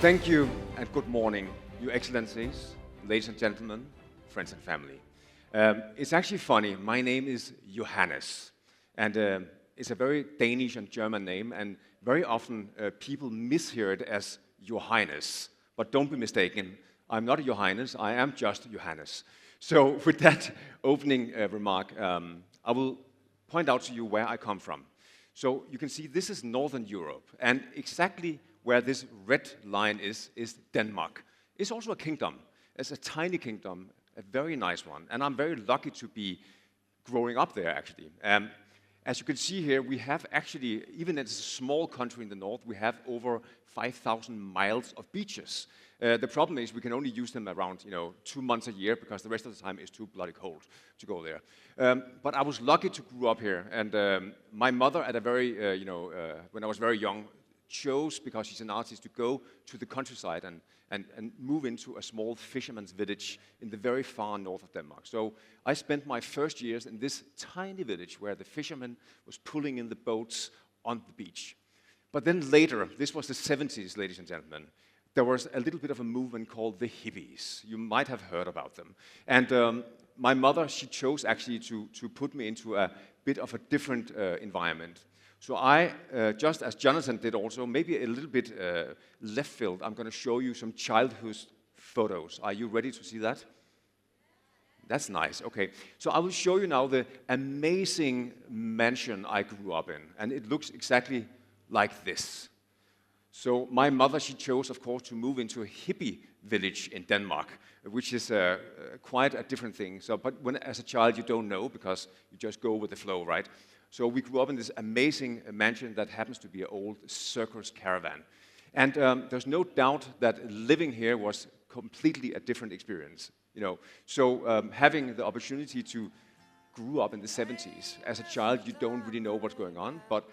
Thank you and good morning, Your Excellencies, ladies and gentlemen, friends and family. It's actually funny, my name is Johannes, and it's a very Danish and German name, and very often people mishear it as Your Highness. But don't be mistaken, I'm not a Your Highness, I am just Johannes. So with that opening remark, I will point out to you where I come from. So you can see this is Northern Europe, and exactly where this red line is Denmark. It's also a kingdom. It's a tiny kingdom, a very nice one, and I'm very lucky to be growing up there, actually. As you can see here, we have actually, even as a small country in the north, we have over 5,000 miles of beaches. The problem is we can only use them around 2 months a year because the rest of the time is too bloody cold to go there. But I was lucky to grow up here, and my mother at a very, when I was very young, chose, because she's an artist, to go to the countryside and move into a small fisherman's village in the very far north of Denmark. So I spent my first years in this tiny village where the fisherman was pulling in the boats on the beach. But then later, this was the 70s, ladies and gentlemen, there was a little bit of a movement called the hippies. You might have heard about them. And my mother, she chose actually to put me into a bit of a different environment. So I, just as Jonathan did also, maybe a little bit left field, I'm going to show you some childhood photos. Are you ready to see that? That's nice, okay. So I will show you now the amazing mansion I grew up in, and it looks exactly like this. So my mother, she chose, of course, to move into a hippie village in Denmark, which is quite a different thing. So, but as a child, you don't know because you just go with the flow, right? So we grew up in this amazing mansion that happens to be an old circus caravan. And there's no doubt that living here was completely a different experience. So having the opportunity to grow up in the 70s, as a child, you don't really know what's going on, but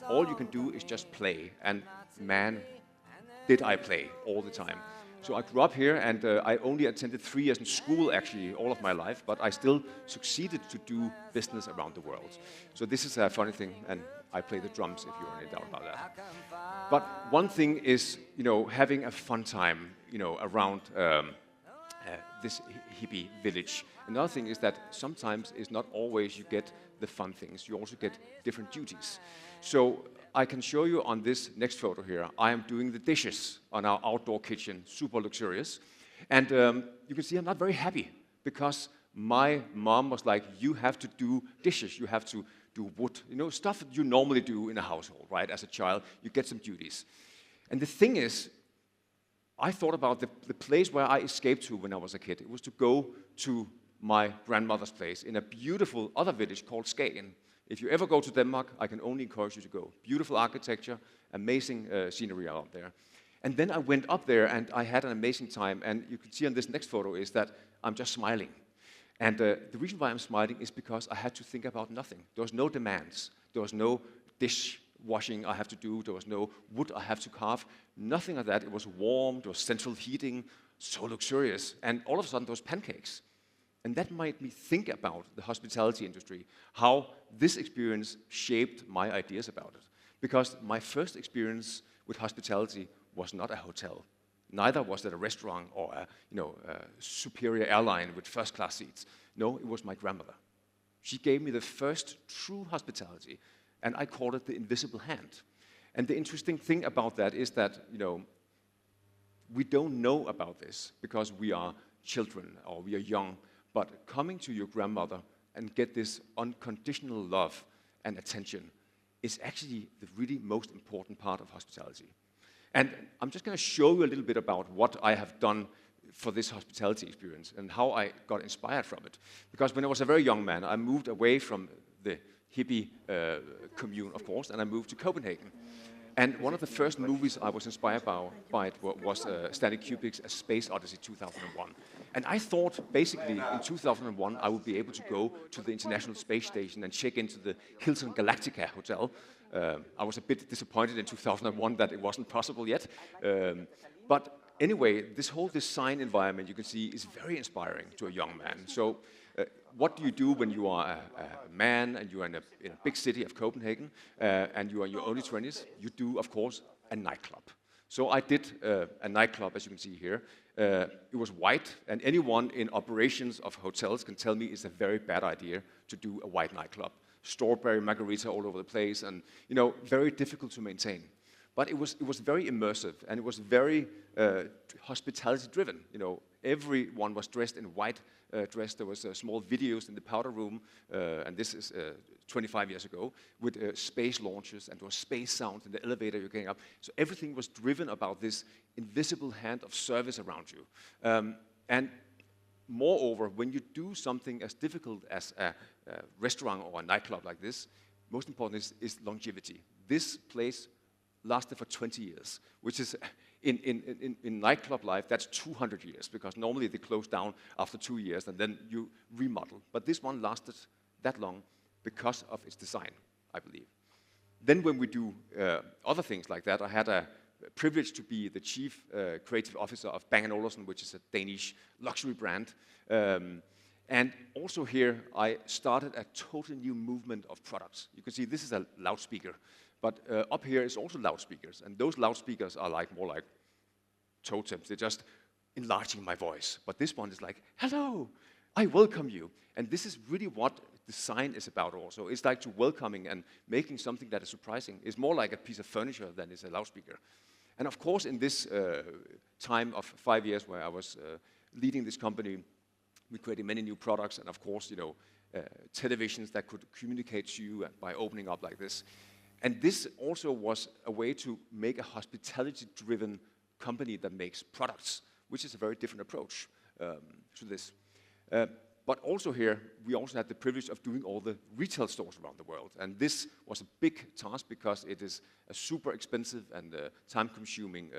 all you can do is just play. And man, did I play all the time. So I grew up here, and I only attended 3 years in school, actually, all of my life, but I still succeeded to do business around the world. So this is a funny thing, and I play the drums, if you're in doubt about that. But one thing is, having a fun time, around this hippie village. Another thing is that sometimes it's not always you get the fun things, you also get different duties. So I can show you on this next photo here, I am doing the dishes on our outdoor kitchen, super luxurious. And you can see I'm not very happy because my mom was like, you have to do dishes, you have to do wood, stuff that you normally do in a household, right? As a child, you get some duties. And the thing is, I thought about the place where I escaped to when I was a kid. It was to go to my grandmother's place in a beautiful other village called Skagen. If you ever go to Denmark, I can only encourage you to go. Beautiful architecture, amazing scenery out there. And then I went up there and I had an amazing time. And you can see on this next photo is that I'm just smiling. And the reason why I'm smiling is because I had to think about nothing. There was no demands. There was no dishwashing I have to do. There was no wood I have to carve. Nothing like that. It was warm. There was central heating. So luxurious. And all of a sudden, there was pancakes. And that made me think about the hospitality industry, how this experience shaped my ideas about it. Because my first experience with hospitality was not a hotel. Neither was it a restaurant or a superior airline with first-class seats. No, it was my grandmother. She gave me the first true hospitality, and I called it the invisible hand. And the interesting thing about that is that, we don't know about this because we are children or we are young. But coming to your grandmother and get this unconditional love and attention is actually the really most important part of hospitality. And I'm just going to show you a little bit about what I have done for this hospitality experience and how I got inspired from it. Because when I was a very young man, I moved away from the hippie commune, of course, and I moved to Copenhagen. And one of the first movies I was inspired by it was Stanley Kubrick's A Space Odyssey 2001. And I thought, basically, in 2001, I would be able to go to the International Space Station and check into the Hilton Galactica Hotel. I was a bit disappointed in 2001 that it wasn't possible yet. But anyway, this whole design environment, you can see, is very inspiring to a young man. So what do you do when you are a man and you are in a big city of Copenhagen and you are in your early 20s? You do, of course, a nightclub. So I did a nightclub, as you can see here. It was white, and anyone in operations of hotels can tell me it's a very bad idea to do a white nightclub. Strawberry margarita all over the place, and very difficult to maintain. But it was very immersive, and it was very hospitality-driven. Everyone was dressed in white dress. There was small videos in the powder room, and this is 25 years ago, with space launches, and there was space sound in the elevator you're getting up. So everything was driven about this invisible hand of service around you. And moreover, when you do something as difficult as a restaurant or a nightclub like this, most important is longevity. This place lasted for 20 years, which is, in nightclub life, that's 200 years, because normally they close down after 2 years and then you remodel. But this one lasted that long because of its design, I believe. Then when we do other things like that, I had a privilege to be the chief creative officer of Bang & Olufsen, which is a Danish luxury brand. And also here, I started a totally new movement of products. You can see this is a loudspeaker. But up here is also loudspeakers, and those loudspeakers are more like totems. They're just enlarging my voice. But this one is like, hello, I welcome you. And this is really what design is about also. It's like to welcoming and making something that is surprising. It's more like a piece of furniture than it's a loudspeaker. And of course, in this time of 5 years where I was leading this company, we created many new products, and of course, televisions that could communicate to you by opening up like this. And this also was a way to make a hospitality-driven company that makes products, which is a very different approach to this. But also here, we also had the privilege of doing all the retail stores around the world. And this was a big task because it is a super expensive and time-consuming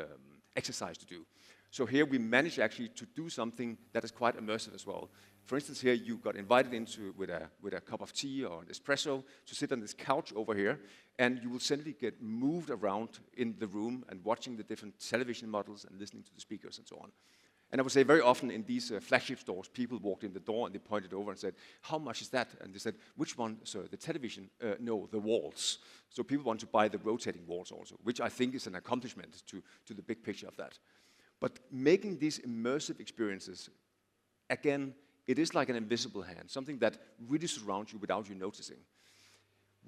exercise to do. So here we managed actually to do something that is quite immersive as well. For instance, here you got invited into with a cup of tea or an espresso to sit on this couch over here, and you will suddenly get moved around in the room and watching the different television models and listening to the speakers and so on. And I would say very often in these flagship stores, people walked in the door and they pointed over and said, how much is that? And they said, which one, sir, the television? No, the walls. So people want to buy the rotating walls also, which I think is an accomplishment to the big picture of that. But making these immersive experiences, again, it is like an invisible hand, something that really surrounds you without you noticing.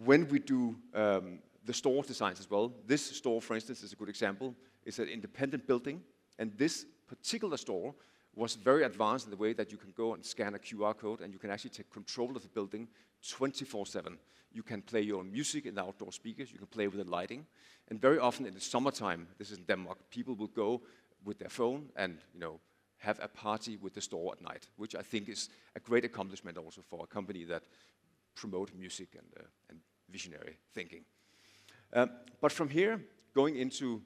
When we do the store designs as well, this store, for instance, is a good example. It's an independent building, and this particular store was very advanced in the way that you can go and scan a QR code, and you can actually take control of the building 24/7. You can play your own music in the outdoor speakers, you can play with the lighting, and very often in the summertime, this is in Denmark, people will go with their phone and have a party with the store at night, which I think is a great accomplishment also for a company that promote music and visionary thinking. But from here, going into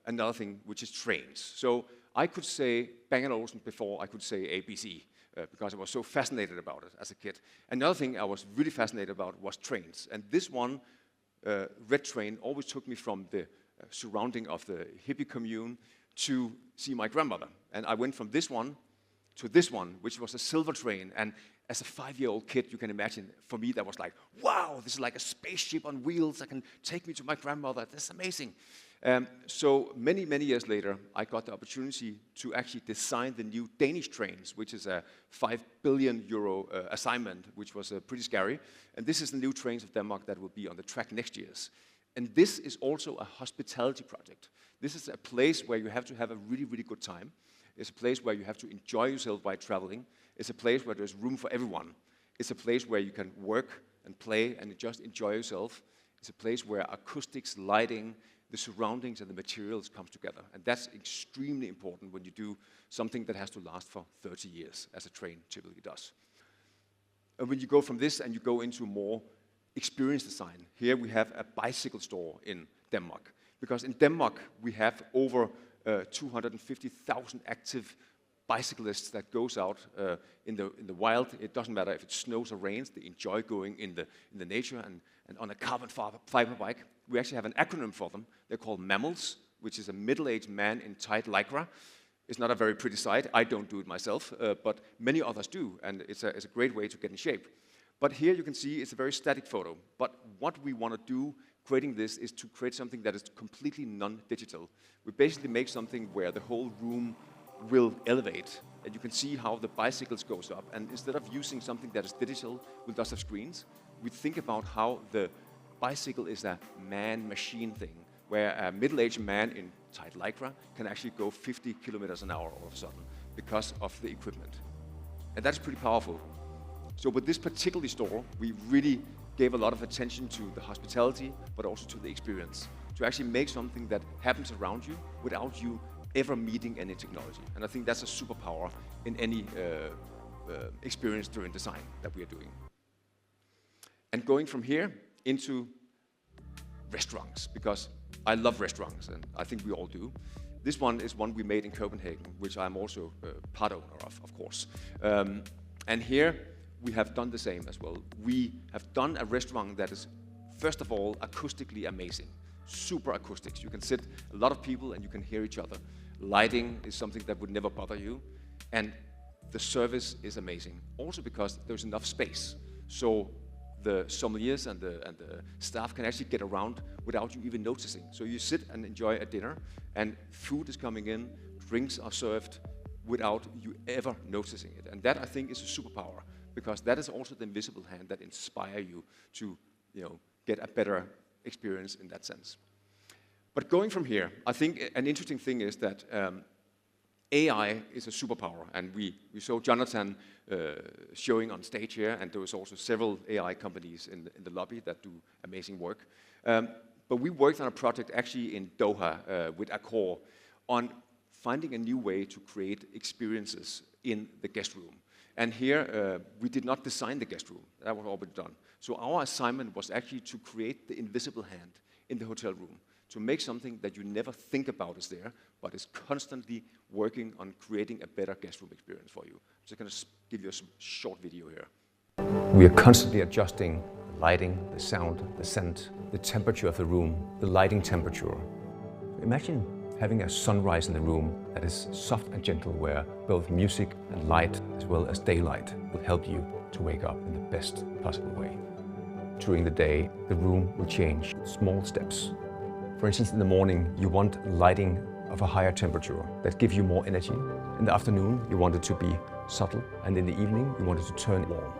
another thing, which is trains. So I could say Bang & Olufsen before I could say ABC, because I was so fascinated about it as a kid. Another thing I was really fascinated about was trains. And this one, red train, always took me from the surrounding of the hippie commune to see my grandmother. And I went from this one to this one, which was a silver train. And as a 5-year-old kid, you can imagine, for me, that was like, wow, this is like a spaceship on wheels that can take me to my grandmother. That's amazing. So many, many years later, I got the opportunity to actually design the new Danish trains, which is a 5 billion euro assignment, which was pretty scary. And this is the new trains of Denmark that will be on the track next year. And this is also a hospitality project. This is a place where you have to have a really, really good time. It's a place where you have to enjoy yourself while traveling. It's a place where there's room for everyone. It's a place where you can work and play and just enjoy yourself. It's a place where acoustics, lighting, the surroundings and the materials come together. And that's extremely important when you do something that has to last for 30 years, as a train typically does. And when you go from this and you go into more experience design, here we have a bicycle store in Denmark. Because in Denmark, we have over 250,000 active bicyclists that goes out in the wild. It doesn't matter if it snows or rains. They enjoy going in the nature and on a carbon fiber bike. We actually have an acronym for them. They're called MAMILs, which is a middle-aged man in tight lycra. It's not a very pretty sight. I don't do it myself, but many others do, and it's a great way to get in shape. But here you can see it's a very static photo. But what we want to do creating this is to create something that is completely non-digital. We basically make something where the whole room will elevate, and you can see how the bicycles goes up. And instead of using something that is digital with lots of screens, we think about how the bicycle is a man-machine thing, where a middle-aged man in tight lycra can actually go 50 kilometers an hour all of a sudden because of the equipment. And that's pretty powerful. So with this particular store, we really gave a lot of attention to the hospitality, but also to the experience, to actually make something that happens around you without you ever meeting any technology. And I think that's a superpower in any experience during design that we are doing. And going from here into restaurants, because I love restaurants, and I think we all do. This one is one we made in Copenhagen, which I'm also part owner of course. And here we have done the same as well. We have done a restaurant that is, first of all, acoustically amazing. Super acoustics. You can sit a lot of people and you can hear each other. Lighting is something that would never bother you. And the service is amazing. Also because there's enough space. So the sommeliers and the staff can actually get around without you even noticing. So you sit and enjoy a dinner, and food is coming in, drinks are served without you ever noticing it. And that, I think, is a superpower, because that is also the invisible hand that inspires you to, get a better experience in that sense. But going from here, I think an interesting thing is that AI is a superpower, and we saw Jonathan showing on stage here, and there was also several AI companies in the lobby that do amazing work. But we worked on a project actually in Doha with Accor on finding a new way to create experiences in the guest room. And here, we did not design the guest room. That was already done. So our assignment was actually to create the invisible hand in the hotel room, to make something that you never think about is there, but is constantly working on creating a better guest room experience for you. I'm just going to give you a short video here. We are constantly adjusting the lighting, the sound, the scent, the temperature of the room, the lighting temperature. Imagine having a sunrise in the room that is soft and gentle, where both music and light, as well as daylight, will help you to wake up in the best possible way. During the day, the room will change small steps. For instance, in the morning, you want lighting of a higher temperature that gives you more energy. In the afternoon, you want it to be subtle, and in the evening, you want it to turn warm.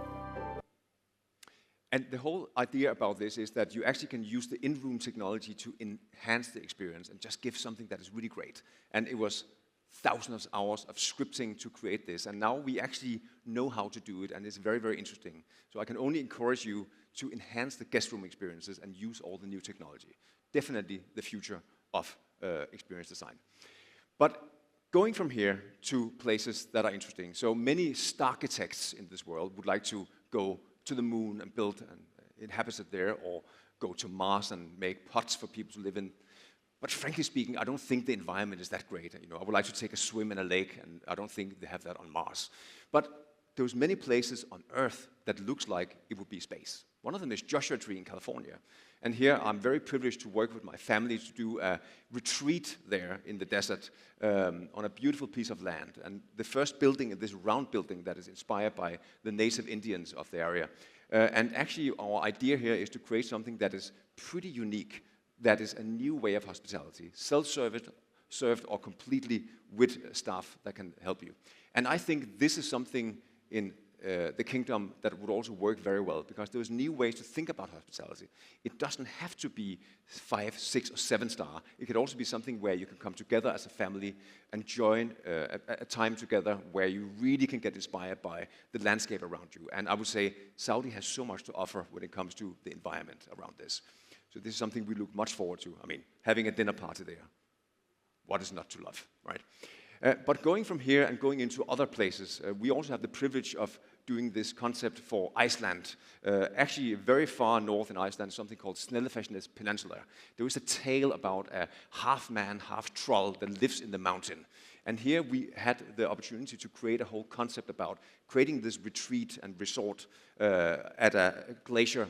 And the whole idea about this is that you actually can use the in-room technology to enhance the experience and just give something that is really great. And it was thousands of hours of scripting to create this, and now we actually know how to do it, and it's very, very interesting. So I can only encourage you to enhance the guest room experiences and use all the new technology. Definitely the future of experience design. But going from here to places that are interesting. So many star architects in this world would like to go to the moon and build and inhabit it there, or go to Mars and make pots for people to live in. But frankly speaking, I don't think the environment is that great. I would like to take a swim in a lake, and I don't think they have that on Mars. But there's many places on Earth that looks like it would be space. One of them is Joshua Tree in California. And here I'm very privileged to work with my family to do a retreat there in the desert on a beautiful piece of land. And the first building is this round building that is inspired by the native Indians of the area. And actually our idea here is to create something that is pretty unique, that is a new way of hospitality, self-served or completely with staff that can help you. And I think this is something in the kingdom that would also work very well, because there's new ways to think about hospitality. It doesn't have to be 5, 6, or 7 star. It could also be something where you can come together as a family and join a time together where you really can get inspired by the landscape around you. And I would say Saudi has so much to offer when it comes to the environment around this. So this is something we look much forward to. I mean, having a dinner party there. What is not to love, right? But going from here and going into other places, we also have the privilege of doing this concept for Iceland. Actually, very far north in Iceland, something called Snæfellsnes Peninsula. There is a tale about a half-man, half-troll that lives in the mountain. And here we had the opportunity to create a whole concept about creating this retreat and resort at a glacier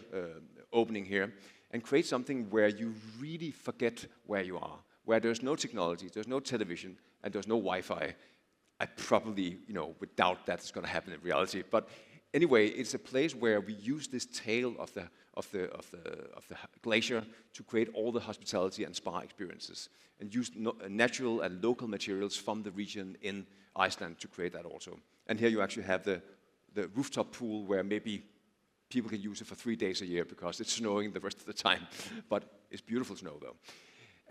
opening here, and create something where you really forget where you are, where there's no technology, there's no television, and there's no Wi-Fi. I probably, would doubt that's going to happen in reality. But anyway, it's a place where we use this tale of of the glacier to create all the hospitality and spa experiences, and use natural and local materials from the region in Iceland to create that also. And here you actually have the rooftop pool where maybe people can use it for 3 days a year because it's snowing the rest of the time, but it's beautiful snow though.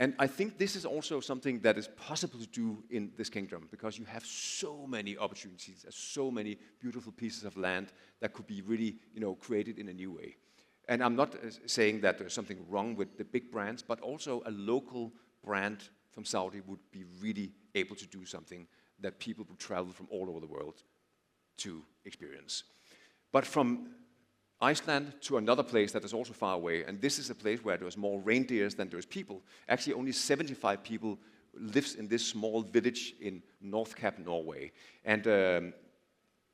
And I think this is also something that is possible to do in this kingdom because you have so many opportunities, so many beautiful pieces of land that could be really, created in a new way. And I'm not saying that there's something wrong with the big brands, but also a local brand from Saudi would be really able to do something that people would travel from all over the world to experience. But from Iceland to another place that is also far away, and this is a place where there's more reindeers than there's people. Actually, only 75 people lives in this small village in North Cap, Norway. And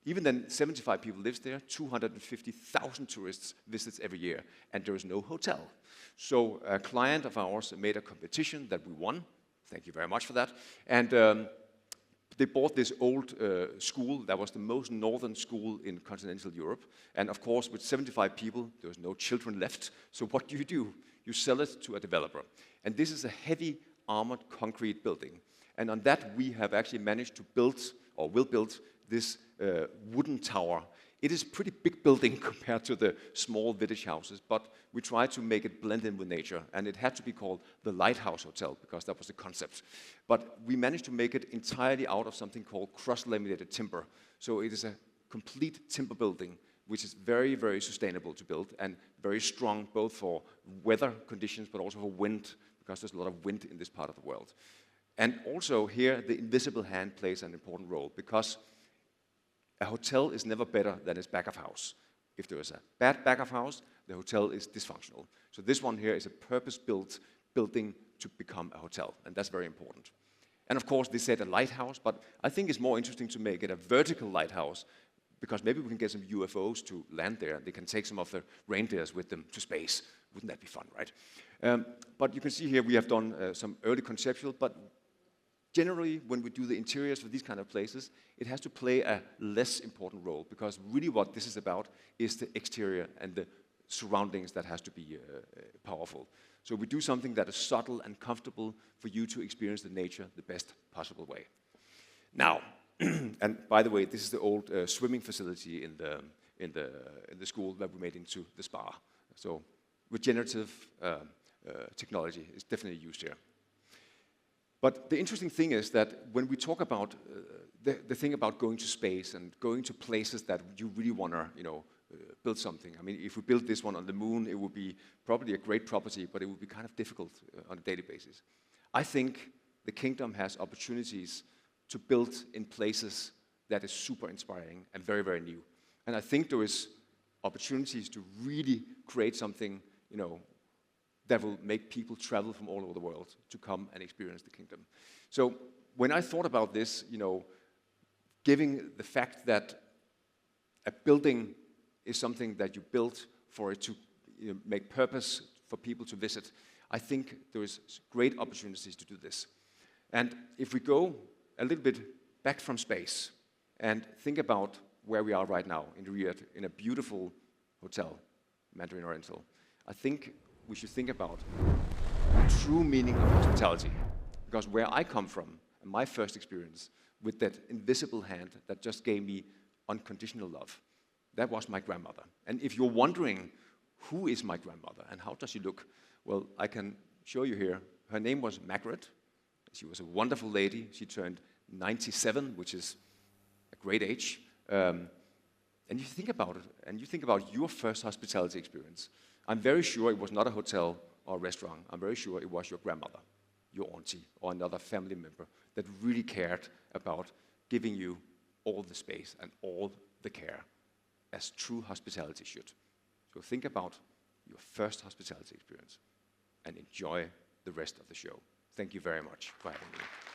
even then, 75 people lives there, 250,000 tourists visits every year, and there is no hotel. So a client of ours made a competition that we won. Thank you very much for that. And they bought this old school that was the most northern school in continental Europe. And of course, with 75 people, there was no children left. So what do? You sell it to a developer. And this is a heavy armored concrete building. And on that, we have actually managed to build, or will build, this wooden tower. It is a pretty big building compared to the small village houses, but we tried to make it blend in with nature, and it had to be called the Lighthouse Hotel because that was the concept. But we managed to make it entirely out of something called cross-laminated timber. So it is a complete timber building, which is very, very sustainable to build and very strong both for weather conditions, but also for wind, because there's a lot of wind in this part of the world. And also here, the invisible hand plays an important role because a hotel is never better than its back of house. If there is a bad back of house, the hotel is dysfunctional. So this one here is a purpose-built building to become a hotel, and that's very important. And of course, they said a lighthouse, but I think it's more interesting to make it a vertical lighthouse because maybe we can get some UFOs to land there. They can take some of the reindeers with them to space. Wouldn't that be fun, right? But you can see here we have done some early conceptual, but generally, when we do the interiors for these kind of places, it has to play a less important role because really what this is about is the exterior and the surroundings that has to be powerful. So we do something that is subtle and comfortable for you to experience the nature the best possible way. Now, and by the way, this is the old swimming facility in the school that we made into the spa. So regenerative technology is definitely used here. But the interesting thing is that when we talk about the thing about going to space and going to places that you really want to, build something. I mean, if we built this one on the moon, it would be probably a great property, but it would be kind of difficult on a daily basis. I think the kingdom has opportunities to build in places that is super inspiring and very, very new. And I think there is opportunities to really create something, that will make people travel from all over the world to come and experience the kingdom. So when I thought about this, giving the fact that a building is something that you built for it to make purpose for people to visit, I think there is great opportunities to do this. And if we go a little bit back from space and think about where we are right now in Riyadh, in a beautiful hotel, Mandarin Oriental, I think we should think about the true meaning of hospitality. Because where I come from, and my first experience with that invisible hand that just gave me unconditional love, that was my grandmother. And if you're wondering, who is my grandmother and how does she look? Well, I can show you here. Her name was Margaret. She was a wonderful lady. She turned 97, which is a great age. And you think about it, and you think about your first hospitality experience. I'm very sure it was not a hotel or a restaurant. I'm very sure it was your grandmother, your auntie, or another family member that really cared about giving you all the space and all the care as true hospitality should. So think about your first hospitality experience and enjoy the rest of the show. Thank you very much for having me.